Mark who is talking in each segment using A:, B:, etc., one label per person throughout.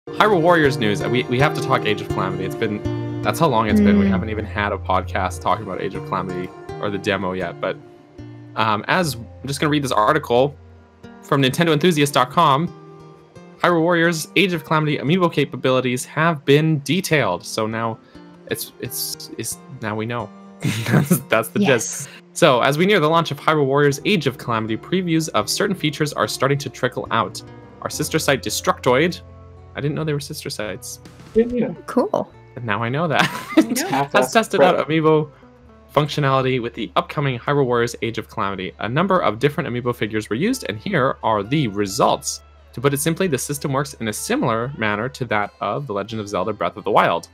A: Hyrule Warriors news. We have to talk Age of Calamity. That's how long it's been. We haven't even had a podcast talking about Age of Calamity or the demo yet. But as I'm just gonna read this article from NintendoEnthusiast.com. Hyrule Warriors Age of Calamity amiibo capabilities have been detailed. So now it's now we know. that's the gist. So as we near the launch of Hyrule Warriors Age of Calamity, previews of certain features are starting to trickle out. Our sister site Destructoid, I didn't know they were sister sites.
B: Yeah.
C: Cool.
A: And now I know that. Has tested out amiibo functionality with the upcoming Hyrule Warriors Age of Calamity. A number of different amiibo figures were used, and here are the results. To put it simply, the system works in a similar manner to that of The Legend of Zelda Breath of the Wild.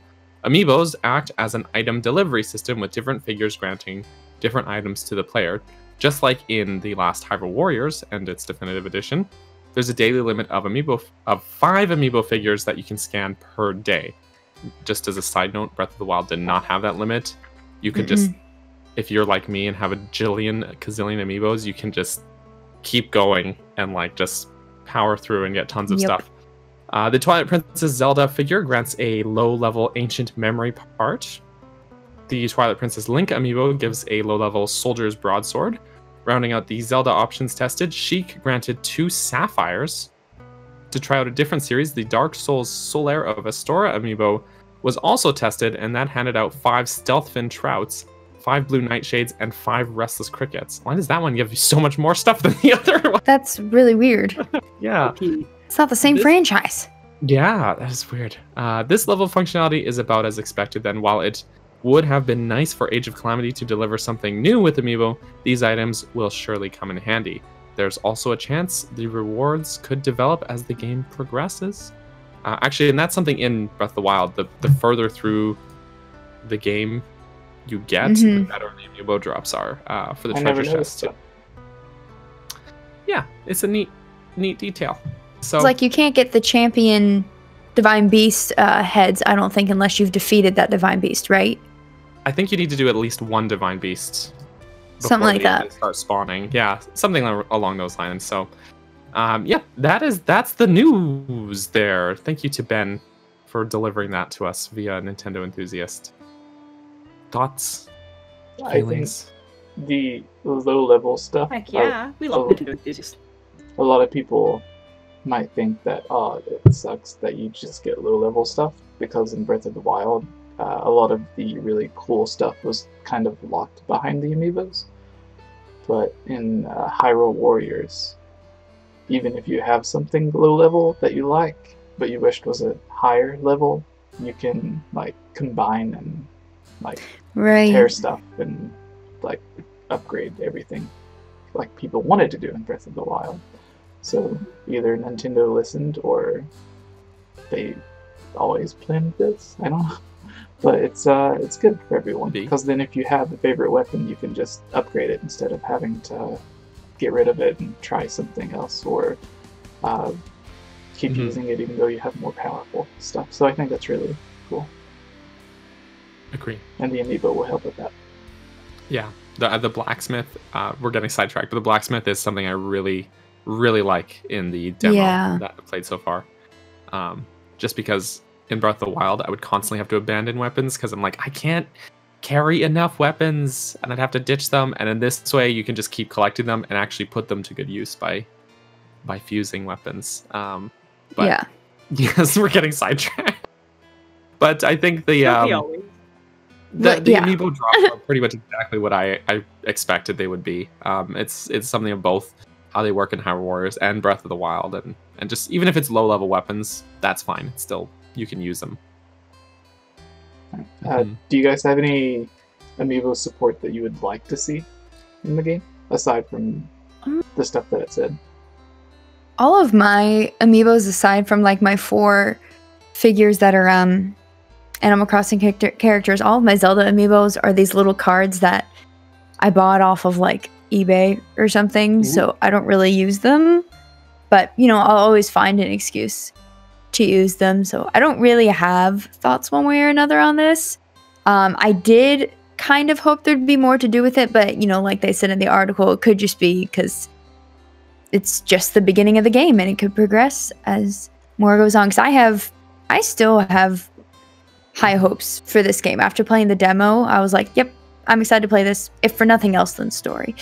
A: Amiibos act as an item delivery system with different figures granting different items to the player. Just like in the last Hyrule Warriors and its definitive edition, there's a daily limit of 5 amiibo figures that you can scan per day. Just as a side note, Breath of the Wild did not have that limit. You could just, if you're like me and have a gazillion amiibos, you can just keep going and like just power through and get tons of stuff. The Twilight Princess Zelda figure grants a low-level ancient memory part. The Twilight Princess Link amiibo gives a low-level soldier's broadsword. Rounding out the Zelda options tested, Sheik granted 2 sapphires. To try out a different series, the Dark Souls Solaire of Astora amiibo was also tested, and that handed out 5 Stealthfin Trouts, 5 Blue Nightshades, and 5 Restless Crickets. Why does that one give you so much more stuff than the other one?
C: That's really weird.
A: Yeah.
C: It's not the same franchise.
A: Yeah, that is weird. This level of functionality is about as expected then. While it would have been nice for Age of Calamity to deliver something new with Amiibo, these items will surely come in handy. There's also a chance the rewards could develop as the game progresses. Actually, and that's something in Breath of the Wild. The further through the game you get, the better the Amiibo drops are for the treasure chest. Yeah, it's a neat detail. So
C: it's like you can't get the champion Divine Beast heads, I don't think, unless you've defeated that Divine Beast, right?
A: I think you need to do at least one Divine Beast.
C: Something like that.
A: Start spawning. Yeah, something along those lines. So, yeah, that's the news there. Thank you to Ben for delivering that to us via Nintendo Enthusiast. Thoughts? Feelings?
B: I think the low-level stuff.
D: Heck yeah, we love Nintendo Enthusiast.
B: A lot of people might think that, it sucks that you just get low-level stuff, because in Breath of the Wild, a lot of the really cool stuff was kind of locked behind the amiibos. But in Hyrule Warriors, even if you have something low-level that you like, but you wished was a higher level, you can like combine and like tear stuff and like upgrade everything like people wanted to do in Breath of the Wild. So either Nintendo listened or they always planned this. I don't know. But it's good for everyone, because then if you have a favorite weapon, you can just upgrade it instead of having to get rid of it and try something else, or keep using it even though you have more powerful stuff. So I think that's really cool.
A: Agree.
B: And the Amiibo will help with that.
A: Yeah, the blacksmith. We're getting sidetracked, but the blacksmith is something I really like in the demo that I've played so far. Just because in Breath of the Wild, I would constantly have to abandon weapons because I'm like, I can't carry enough weapons, and I'd have to ditch them. And in this way, you can just keep collecting them and actually put them to good use by fusing weapons. But
C: yeah,
A: yes, we're getting sidetracked. But I think the Amiibo drops are pretty much exactly what I expected they would be. It's something of both how they work in Hyrule Warriors and Breath of the Wild, and just even if it's low level weapons, that's fine. It's still, you can use them.
B: Do you guys have any Amiibo support that you would like to see in the game, aside from the stuff that it said?
C: All of my Amiibos, aside from like my 4 figures that are Animal Crossing characters, all of my Zelda Amiibos are these little cards that I bought off of like eBay or something. So I don't really use them, but you know, I'll always find an excuse to use them. So I don't really have thoughts one way or another on this. I did kind of hope there'd be more to do with it, but you know, like they said in the article, it could just be because it's just the beginning of the game and it could progress as more goes on. Because I have I still have high hopes for this game. After playing the demo, I was like, yep, I'm excited to play this, if for nothing else than story.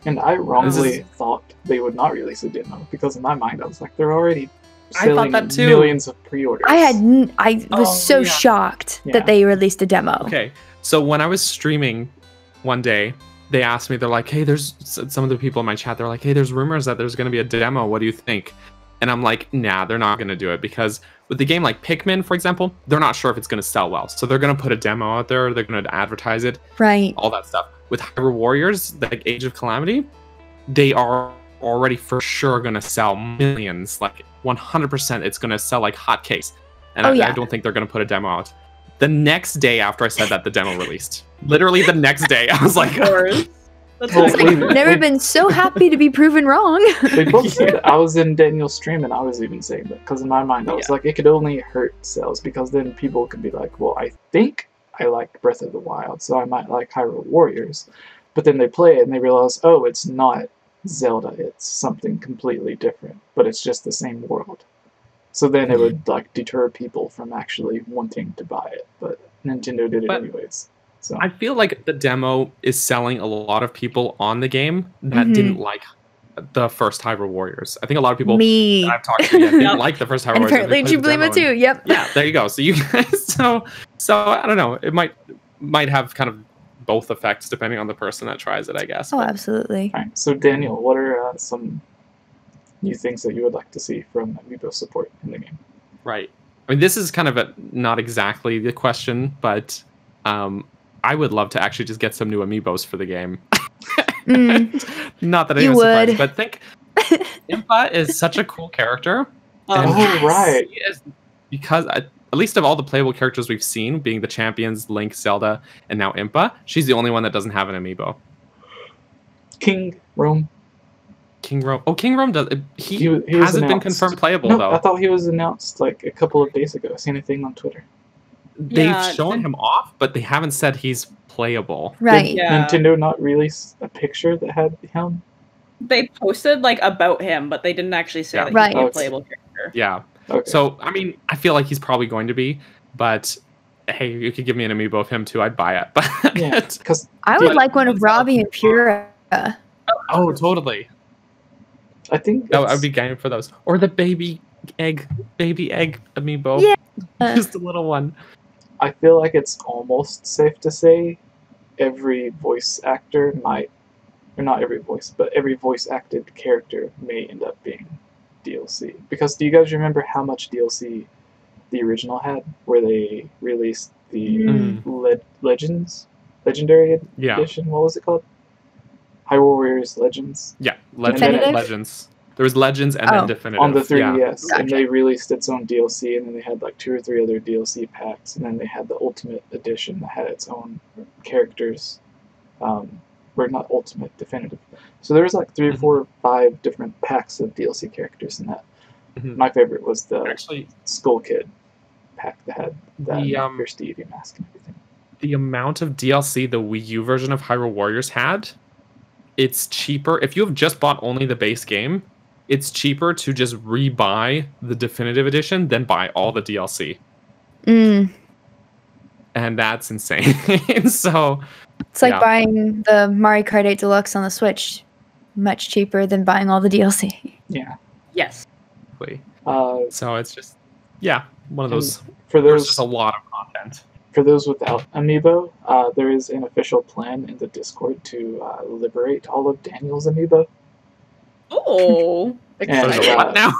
B: And I wrongly thought they would not release a demo, because in my mind I was like, they're already selling millions of pre-orders.
C: I was so shocked that they released a demo.
A: Okay, so when I was streaming one day, they asked me, they're like, hey, there's some of the people in my chat, they're like, hey, there's rumors that there's going to be a demo. What do you think? And I'm like, nah, they're not going to do it, because with the game like Pikmin, for example, they're not sure if it's going to sell well. So they're going to put a demo out there. They're going to advertise it.
C: Right.
A: All that stuff. With Hyrule Warriors, like Age of Calamity, they are already for sure going to sell millions. Like 100% it's going to sell like hotcakes. And I don't think they're going to put a demo out. The next day after I said that, the demo released. Literally the next day. I was like...
C: I've never been so happy to be proven wrong.
B: They both said that. I was in Daniel's stream and I was even saying that, because in my mind I was like, it could only hurt sales, because then people could be like, well, I think I like Breath of the Wild, so I might like Hyrule Warriors. But then they play it and they realize, oh, it's not Zelda, it's something completely different, but it's just the same world. So then it would like deter people from actually wanting to buy it, but Nintendo did it anyways. So
A: I feel like the demo is selling a lot of people on the game that didn't like the first Hyrule Warriors. I think a lot of people that I've talked to didn't like the first Hyrule Warriors.
C: Apparently Jubilima too. Yep.
A: Yeah, there you go. So you guys, so I don't know. It might have kind of both effects depending on the person that tries it, I guess.
C: Oh, absolutely.
B: All right. So Daniel, what are some new things that you would like to see from Amiibo support in the game?
A: Right. I mean, this is kind of not exactly the question, but I would love to actually just get some new Amiibos for the game. Not that anyone's surprised, but think 𝐴𝐴 is such a cool character.
B: Right.
A: Because at least of all the playable characters we've seen, being the champions, Link, Zelda, and now 𝐴𝐴, she's the only one that doesn't have an Amiibo.
B: King Rome.
A: Oh, King Rome does. He hasn't been confirmed playable, though.
B: I thought he was announced like a couple of days ago. I seen a thing on Twitter.
A: They've shown him off, but they haven't said he's playable.
C: Right.
B: Did Nintendo not release a picture that had him?
D: They posted like about him, but they didn't actually say that he's a playable character.
A: Yeah. Okay. So, I mean, I feel like he's probably going to be, but hey, you could give me an Amiibo of him too, I'd buy it. But
B: because
C: I would like one of Robbie and Pura.
A: Oh, totally.
B: I think
A: I'd be game for those. Or the baby egg Amiibo.
C: Yeah.
A: Just a little one.
B: I feel like it's almost safe to say every voice actor might, or not every voice, but every voice acted character may end up being DLC. Because do you guys remember how much DLC the original had, where they released the Legendary Edition? What was it called? Hyrule Warriors Legends?
A: Yeah, Legends. There was Legends and then Definitive.
B: On the 3DS, and they released its own DLC, and then they had like 2 or 3 other DLC packs, and then they had the Ultimate Edition that had its own characters, or not Ultimate, Definitive. So there was like 3 or 4 or 5 different packs of DLC characters in that. My favorite was the Skull Kid pack that had the first Eevee mask and everything.
A: The amount of DLC the Wii U version of Hyrule Warriors had, it's cheaper. If you have just bought only the base game, it's cheaper to just rebuy the Definitive Edition than buy all the DLC. And that's insane. So
C: it's like buying the Mario Kart 8 Deluxe on the Switch. Much cheaper than buying all the DLC.
B: Yeah.
D: Yes.
A: So it's just, one of those.
B: For those,
A: there's just a lot of content.
B: For those without Amiibo, there is an official plan in the Discord to liberate all of Daniel's Amiibo.
D: Oh,
A: what now?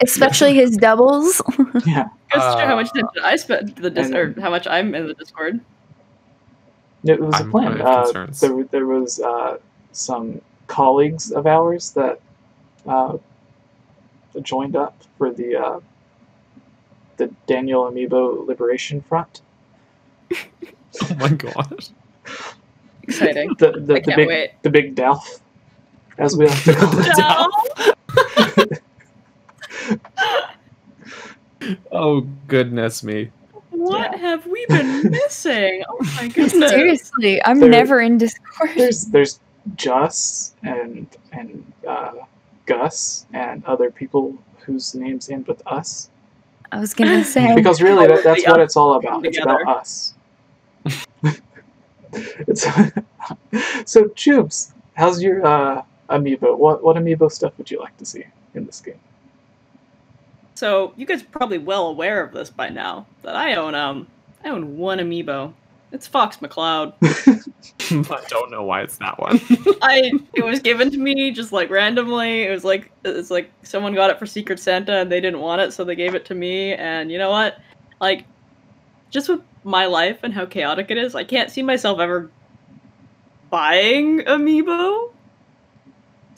C: Especially his doubles.
B: Yeah.
D: How much did I spend or how much I'm in the Discord?
B: It was a plan. There was some colleagues of ours that joined up for the Daniel Amiibo Liberation Front.
A: Oh my gosh.
D: Exciting.
B: The big Delph, as we like to call it.
A: Oh, goodness me.
D: What have we been missing? Oh my goodness.
C: Seriously, I'm never in Discord.
B: There's Just and Gus and other people whose names end with us.
C: I was gonna say.
B: Because really, that's what it's all about. It's about us. So, Tubes, how's your amiibo? What amiibo stuff would you like to see in this game?
D: So you guys are probably well aware of this by now that I own one amiibo. It's Fox McCloud.
A: I don't know why it's that one.
D: It was given to me just like randomly. It's like someone got it for Secret Santa and they didn't want it, so they gave it to me. And you know what? Like, just with my life and how chaotic it is, I can't see myself ever buying amiibo.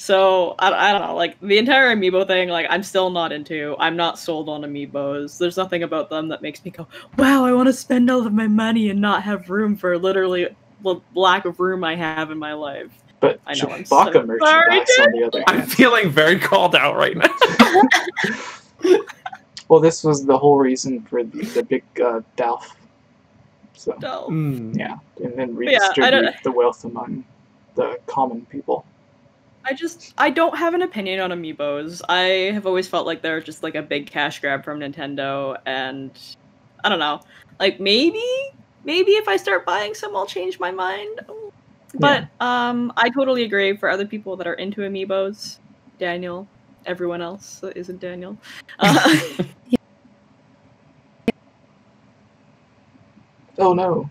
D: So I don't know, like the entire amiibo thing, like I'm still not into. I'm not sold on amiibos. There's nothing about them that makes me go, wow, I want to spend all of my money and not have room for literally the lack of room I have in my life.
B: But
D: I know I'm
B: Chewbacca merchandise on the other hand.
A: I'm feeling very called out right now.
B: Well, this was the whole reason for the big DALF. So yeah, and then redistribute the wealth among the common people.
D: I don't have an opinion on amiibos. I have always felt like they're just like a big cash grab from Nintendo, and I don't know. Like maybe if I start buying some, I'll change my mind. But I totally agree. For other people that are into amiibos, Daniel, everyone else that isn't Daniel.
B: Oh no.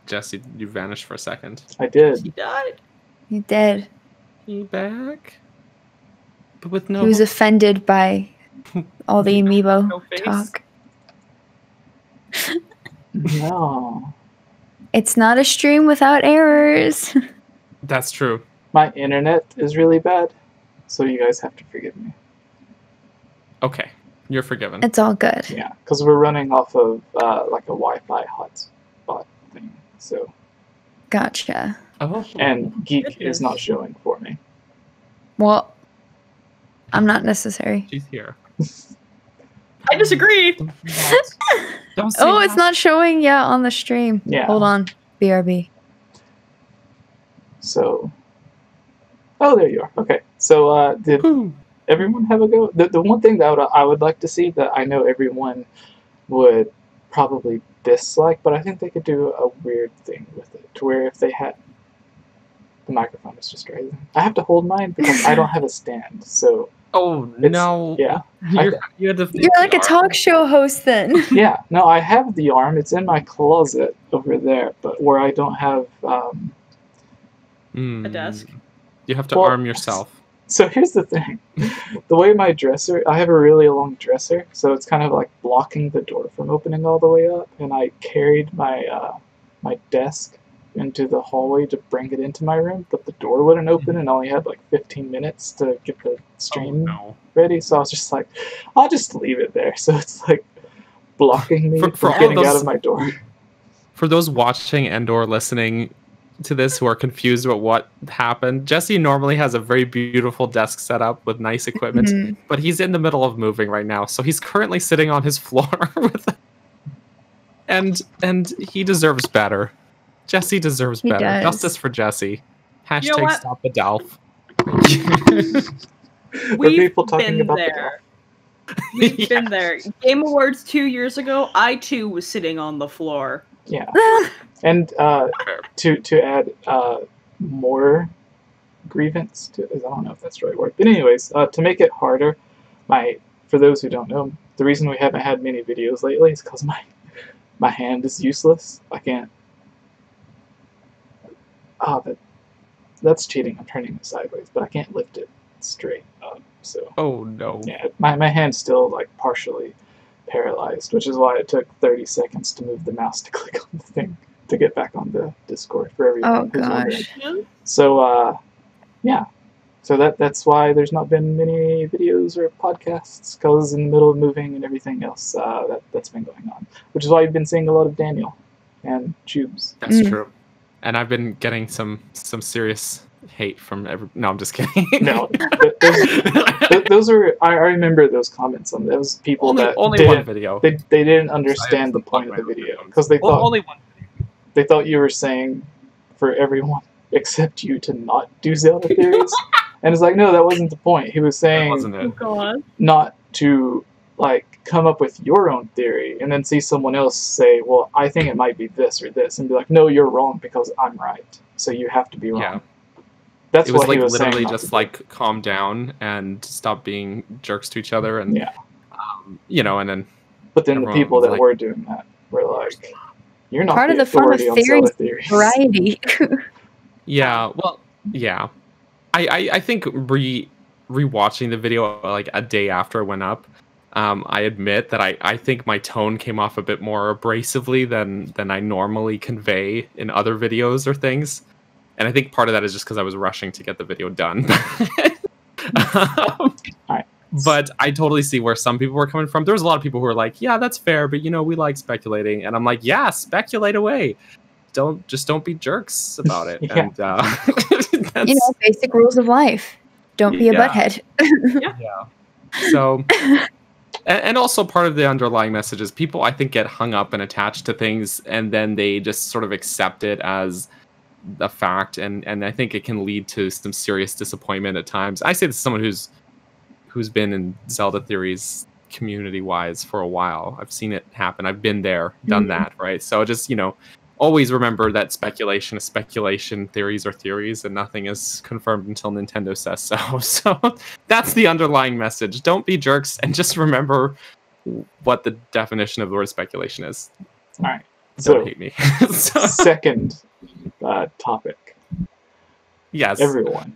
A: Jesse, you vanished for a second.
B: I did.
D: He died.
C: He did.
A: You back? But with no.
C: He was offended by all the amiibo talk.
B: No.
C: It's not a stream without errors.
A: That's true.
B: My internet is really bad, so you guys have to forgive me.
A: Okay, you're forgiven.
C: It's all good.
B: Yeah, because we're running off of like a Wi-Fi hotspot thing. So.
C: Gotcha.
A: Oh.
B: And Geek is not showing for me.
C: Well, I'm not necessary.
A: She's here.
D: I disagree.
C: Oh, it's not showing yet on the stream.
B: Yeah.
C: Hold on. BRB.
B: So. Oh, there you are. Okay. So, did everyone have a go? The one thing that I would like to see that I know everyone would probably dislike, but I think they could do a weird thing with it, to where if they had the microphone is just right. I have to hold mine because I don't have a stand. So.
A: Oh no!
B: Yeah,
C: you're like a talk show host then.
B: Yeah, no, I have the arm. It's in my closet over there, but where I don't have
D: a desk.
A: You have to arm yourself.
B: So here's the thing: the way my dresser, I have a really long dresser, so it's kind of like blocking the door from opening all the way up. And I carried my my desk into the hallway to bring it into my room, but the door wouldn't open, and I only had like 15 minutes to get the stream ready. So I was just like, I'll just leave it there. So it's like blocking me from getting out of my door.
A: For those watching and/or listening to this who are confused about what happened, Jesse normally has a very beautiful desk set up with nice equipment, but he's in the middle of moving right now, so he's currently sitting on his floor with and he deserves better. Jesse deserves better.
C: Does.
A: Justice for Jesse. Hashtag stop the DALF.
D: We've been there. We've been there. Game Awards 2 years ago, I too was sitting on the floor.
B: Yeah. And to add more grievance to, I don't know if that's the right word, but anyways, to make it harder, for those who don't know, the reason we haven't had many videos lately is because my hand is useless. I can't. Oh, that's cheating. I'm turning it sideways, but I can't lift it straight up. So.
A: Oh no.
B: Yeah, my hand's still like partially paralyzed, which is why it took 30 seconds to move the mouse to click on the thing to get back on the Discord for everyone.
C: Oh gosh.
B: So yeah. So that's why there's not been many videos or podcasts, because in the middle of moving and everything else that's been going on. Which is why you've been seeing a lot of Daniel and Tubes.
A: That's true. And I've been getting some serious hate from No, I'm just kidding.
B: No, those are. I remember those comments on those people
A: only one video.
B: They didn't understand the point of the video because they thought
A: only one.
B: They thought you were saying for everyone. accept you to not do Zelda theories. And it's like, no, that wasn't the point. He was saying
A: wasn't it?
D: Oh god.
B: not to like come up with your own theory and then see someone else say, well, I think it might be this or this, and be like, no, you're wrong because I'm right. So you have to be wrong.
A: Yeah.
B: That's
A: It was
B: what
A: like
B: he was
A: literally
B: saying.
A: just like calm down and stop being jerks to each other, and
B: Yeah.
A: you know, and then
B: But then the
A: everyone
B: people
A: was
B: that
A: like-
B: were doing that were like, you're not
C: Part
B: the
C: of the fun of
B: authority on Zelda
C: theories,
B: theories.
C: variety.
A: yeah, well, yeah, I think rewatching the video like a day after it went up, I admit that I think my tone came off a bit more abrasively than I normally convey in other videos or things. And I think part of that is just because I was rushing to get the video done.
B: Alright.
A: But I totally see where some people were coming from. There was a lot of people who were like, yeah, that's fair, but you know, we like speculating. And I'm like, yeah, speculate away. Don't be jerks about it.
B: Yeah.
A: And that's,
C: You know, basic rules of life. Don't be a
A: Yeah.
C: butthead.
A: yeah. So, and also part of the underlying message is people, I think, get hung up and attached to things, and then they just sort of accept it as a fact, and I think it can lead to some serious disappointment at times. I say this as someone who's been in Zelda theories community-wise for a while. I've seen it happen. I've been there, done that, right? So just, you know, always remember that speculation is speculation, theories are theories, and nothing is confirmed until Nintendo says so. So that's the underlying message. Don't be jerks, and just remember what the definition of the word speculation is.
B: Alright.
A: Don't
B: So,
A: hate me. So,
B: second topic.
A: yes.
B: Everyone.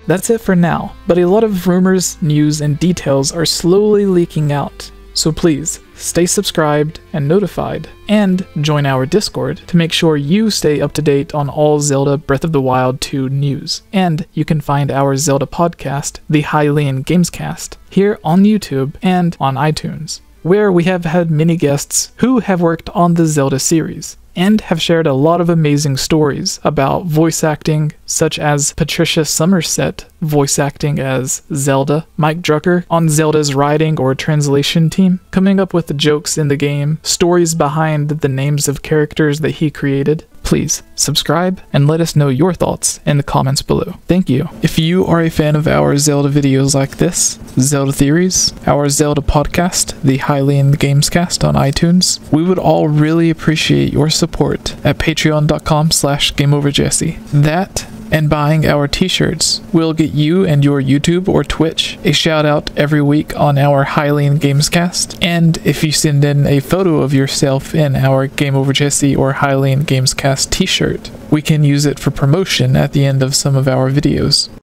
E: That's it for now, but a lot of rumors, news, and details are slowly leaking out. So please, stay subscribed and notified, and join our Discord to make sure you stay up to date on all Zelda Breath of the Wild 2 news. And you can find our Zelda podcast, the 𝐓𝐼𝐧𝐬𝐭𝐭𝐞𝐫, here on YouTube and on iTunes, where we have had many guests who have worked on the Zelda series, and have shared a lot of amazing stories about voice acting, such as Patricia Somerset voice acting as Zelda, Mike Drucker on Zelda's writing or translation team, coming up with the jokes in the game, stories behind the names of characters that he created. Please subscribe and let us know your thoughts in the comments below. Thank you. If you are a fan of our Zelda videos like this, Zelda Theories, our Zelda podcast, the 𝐓𝐼𝐧𝐬𝐭𝐭𝐞𝐫 on iTunes, we would all really appreciate your support at patreon.com/GameOverJesse. That and buying our t-shirts will get you and your YouTube or Twitch a shout out every week on our 𝐓𝐼𝐧𝐬𝐭𝐭𝐞𝐫. And if you send in a photo of yourself in our Game Over Jesse or 𝐓𝐼𝐧𝐬𝐭𝐭𝐞𝐫 t-shirt, we can use it for promotion at the end of some of our videos.